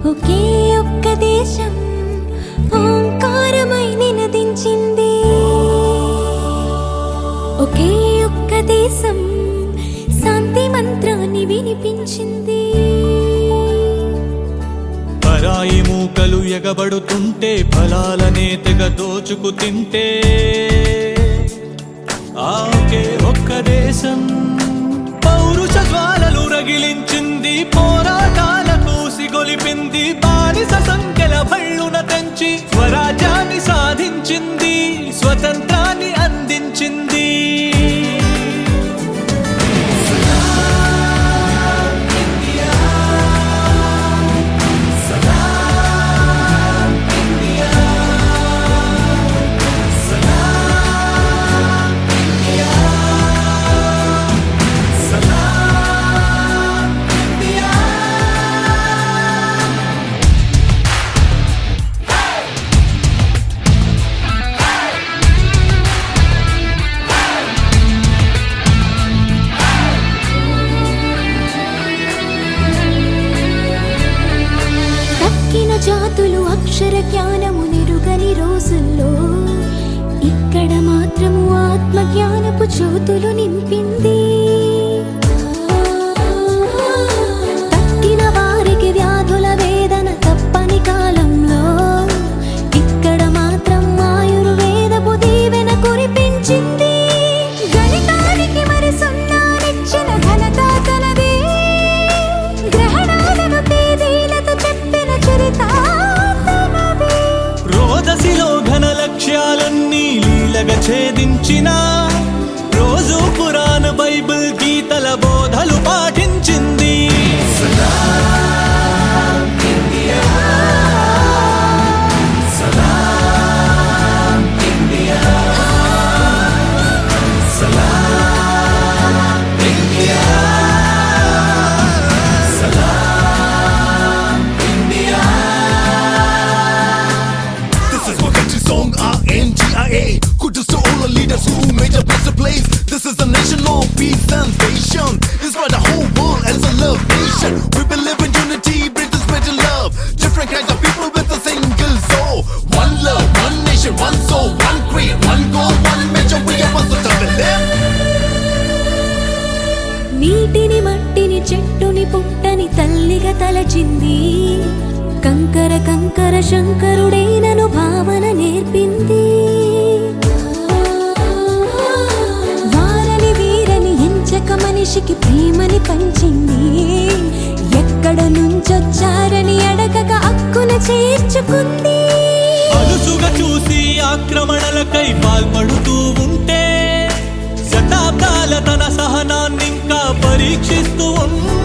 ఒకే ఒక్క దేశం ఓంకారమై నినదించింది. ఒకే ఒక్క దేశం శాంతి మంత్రాన్ని వినిపించింది. పరాయి మూకలు ఎగబడుతుంటే ఫలాలనే తెగ దోచుకు తింటే ఆకే ఒక్క దేశం పౌరుష జ్వాలలు రగిలించింది. పోరాటాలకు సిగొలిపింది. బానిస సంఖ్యల భళ్ళున తెంచి స్వరాజ్యాన్ని సాధించింది. స్వతంత్రాన్ని అందించింది. జాతులు అక్షర జ్ఞానము నిరుగని రోజుల్లో ఇక్కడ మాత్రము ఆత్మ జ్ఞానపు జ్యోతులు నింపింది. తక్కిన వారికి వ్యాధుల వేదన తప్పని కాలంలో ఇక్కడ మాత్రం ఆయుర్వేదపు దీవెన కురిపించింది. గణితానికి మరి సున్నానిచ్చిన ఘనత తనది. గ్రహణాలను తేదీలతో చెప్పిన చరిత తనది. రోదసిలో ఘన లక్ష్యాలన్నీ లీలగా ఛేదించిన రోజు పురాణ బైబిల్ గీతల బోధలు పాటించింది. RNGIA, kudos to all the leaders who made a better place. This is a nation of peace and patience. Inspire the whole world as a love nation. We believe in unity, bring the spirit of love. Different kinds of people with a single soul. One love, one nation, one soul, one creed, one goal, one mission. We are one to the left. నీటిని మట్టిని చెట్టుని పుట్టని తల్లిగా తలచింది. కంకర కంకర శంకరుడైనను భావన నేర్పింది. వారని వీరని ఎంచక మనిషికి ప్రేమని పంచింది. ఎక్కడ నుంచొచ్చారని అడగక హక్కున చేర్చుకుంది. అలుసుగా చూసి ఆక్రమణలకై పాల్పడుతూ ఉంటే శతాబ్దాల తన సహనాన్నింకా పరీక్షిస్తూ ఉంది.